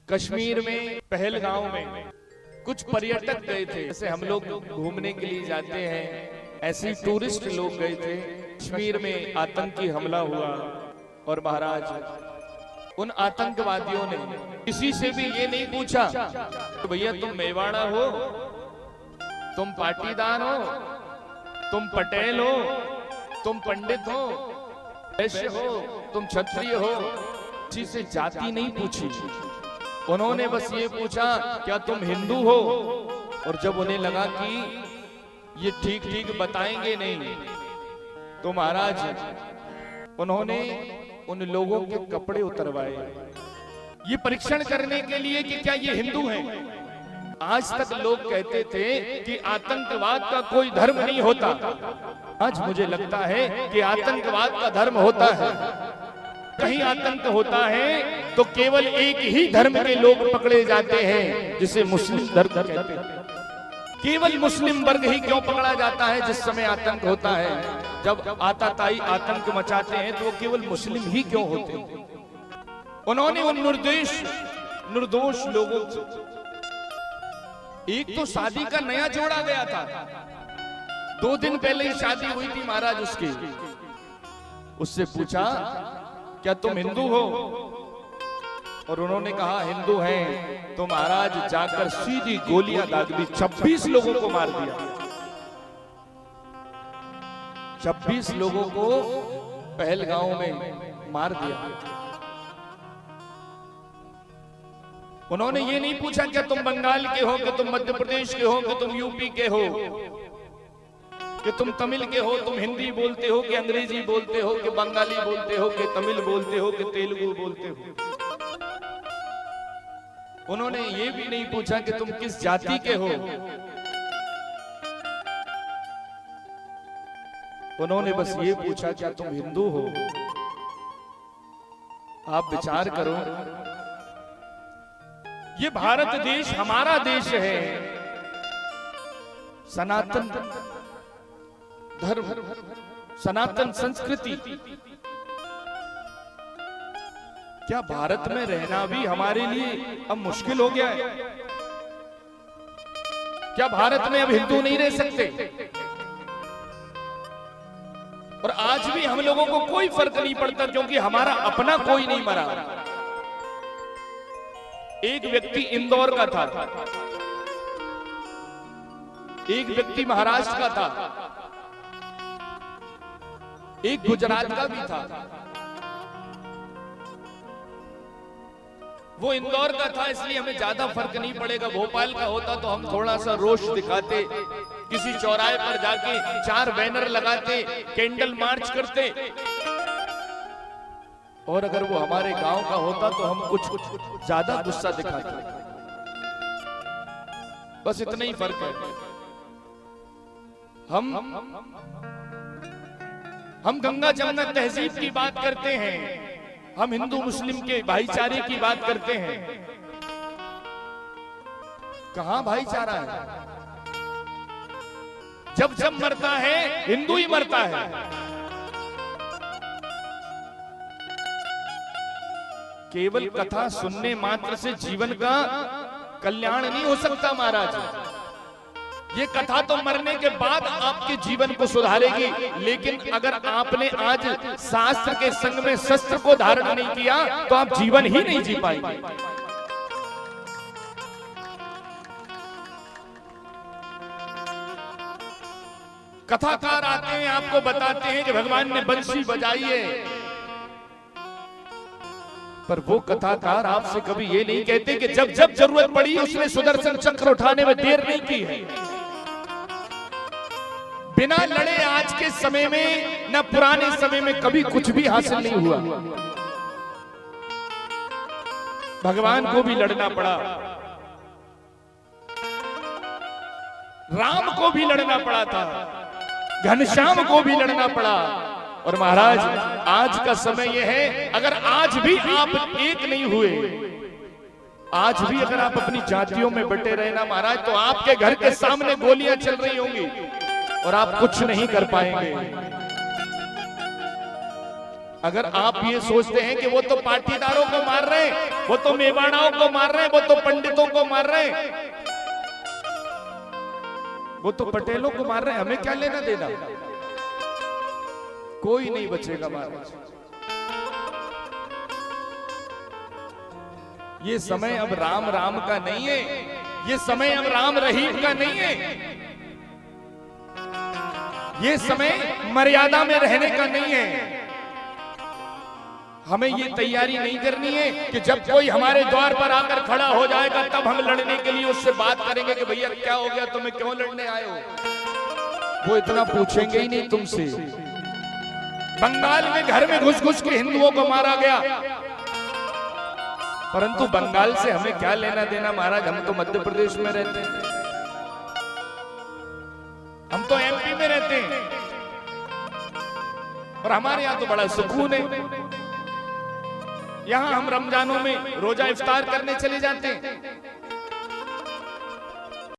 कश्मीर में पहलगांव में कुछ पर्यटक गए थे। जैसे हम लोग घूमने के लिए जाते हैं, ऐसे टूरिस्ट लोग गए थे। कश्मीर में आतंकी हमला हुआ और महाराज उन आतंकवादियों ने किसी से भी ये नहीं पूछा तो भैया तुम मेवाड़ा हो, तुम पाटीदार हो, तुम पटेल हो, तुम पंडित हो, वैश्य हो, तुम क्षत्रिय हो। किसी से जाति नहीं पूछी, उन्होंने बस ये पूछा क्या तुम हिंदू हो। और जब उन्हें लगा कि ये ठीक ठीक बताएंगे नहीं तो महाराज उन्होंने उन लोगों के कपड़े उतरवाए, ये परीक्षण करने के लिए कि क्या ये हिंदू हैं। आज तक लोग कहते थे कि आतंकवाद का कोई धर्म नहीं होता। आज मुझे लगता है कि आतंकवाद का धर्म होता है। कहीं आतंक होता है तो केवल एक ही धर्म के लोग पकड़े जाते हैं, जिसे मुस्लिम धर्म कहते हैं। केवल मुस्लिम वर्ग ही क्यों पकड़ा जाता है जिस समय आतंक होता है। जब आताताई आतंक मचाते हैं तो वो केवल मुस्लिम ही क्यों होते हैं। उन्होंने उन निर्दोष लोगों से, एक तो शादी का नया जोड़ा गया था, 2 दिन पहले ही शादी हुई थी महाराज उसकी, उससे पूछा क्या तुम हिंदू हो, और उन्होंने कहा हिंदू हैं। तो महाराज जाकर सीधी गोलियां दाग दी, 26 लोगों को मार दिया। 26 लोगों को पहलगांव में मार दिया। उन्होंने ये नहीं पूछा क्या तुम बंगाल के हो, कि तुम मध्य प्रदेश के हो, कि तुम यूपी के हो, कि तुम तमिल के हो, तुम हिंदी बोलते हो कि अंग्रेजी बोलते हो, कि बंगाली बोलते हो, कि तमिल बोलते हो, कि तेलुगु बोलते हो। उन्होंने ये भी नहीं पूछा कि तुम किस जाति के हो। उन्होंने बस ये पूछा क्या तुम हिंदू हो। आप विचार करो, ये भारत देश हमारा देश है, सनातन धर्म, सनातन संस्कृति। क्या भारत में रहना भी हमारे लिए अब मुश्किल हो गया है? क्या भारत में अब हिंदू नहीं रह सकते? और आज भी हम लोगों को कोई फर्क नहीं पड़ता, क्योंकि हमारा अपना कोई नहीं मरा। एक व्यक्ति इंदौर का था, एक व्यक्ति महाराष्ट्र का था, एक गुजरात का भी था। वो इंदौर का था इसलिए हमें ज्यादा फर्क नहीं पड़ेगा। भोपाल का होता तो हम थोड़ा सा रोष दिखाते, किसी चौराहे पर जाके 4 बैनर लगाते, कैंडल मार्च करते। और अगर वो हमारे गांव का होता तो हम कुछ ज्यादा गुस्सा दिखाते। बस इतना ही फर्क है। हम गंगा जमुना तहजीब की बात करते हैं, हम हिंदू मुस्लिम के भाईचारे की बात करते हैं। कहां भाईचारा है? जब जब मरता है हिंदू ही मरता है। केवल कथा सुनने मात्र से जीवन का कल्याण नहीं हो सकता महाराज। ये कथा तो मरने के बाद आपके जीवन को सुधारेगी, लेकिन अगर आपने आज शास्त्र के संग में शस्त्र को धारण नहीं किया तो आप जीवन ही नहीं जी पाएंगे। कथाकार आते हैं, आपको बताते हैं कि भगवान ने बंसी बजाई है, पर वो कथाकार आपसे कभी ये नहीं कहते कि जब जब जरूरत पड़ी उसने सुदर्शन चक्र उठाने में देर नहीं की है। बिना लड़े आज के समय में न पुराने समय में कभी कुछ भी हासिल नहीं हुआ। भगवान को भी लड़ना पड़ा, राम को भी लड़ना पड़ा था, घनश्याम को भी लड़ना पड़ा। और महाराज आज का समय यह है, अगर आज भी आप एक नहीं हुए, आज भी अगर आप अपनी जातियों में बटे रहे ना महाराज, तो आपके घर के सामने गोलियां चल रही होंगी और आप कुछ नहीं कर पाएंगे। अगर आप ये सोचते हैं कि वो तो पाटीदारों को मार रहे हैं, वो तो मेवाड़ाओं को मार रहे हैं, वो तो पंडितों को मार रहे हैं, वो तो पटेलों को मार रहे हैं, हमें क्या लेना देना? कोई नहीं बचेगा महाराज। ये समय अब राम राम का नहीं है, ये समय अब राम रहीम का नहीं है, ये समय मर्यादा में रहने का नहीं है। हमें ये तैयारी नहीं करनी है कि जब कोई हमारे द्वार पर आकर खड़ा हो जाएगा तब हम लड़ने के लिए उससे बात करेंगे कि भैया क्या हो गया, तुम्हें क्यों लड़ने आए हो। वो इतना पूछेंगे ही नहीं तुमसे। बंगाल में घर में घुस घुस के हिंदुओं को मारा गया, परंतु बंगाल से हमें क्या लेना देना महाराज? हम तो मध्य प्रदेश में रहते हैं, हम तो एमपी में रहते हैं और हमारे यहां तो बड़ा सुकून है। यहां हम रमजानों में रोजा इफ्तार करने चले जाते हैं,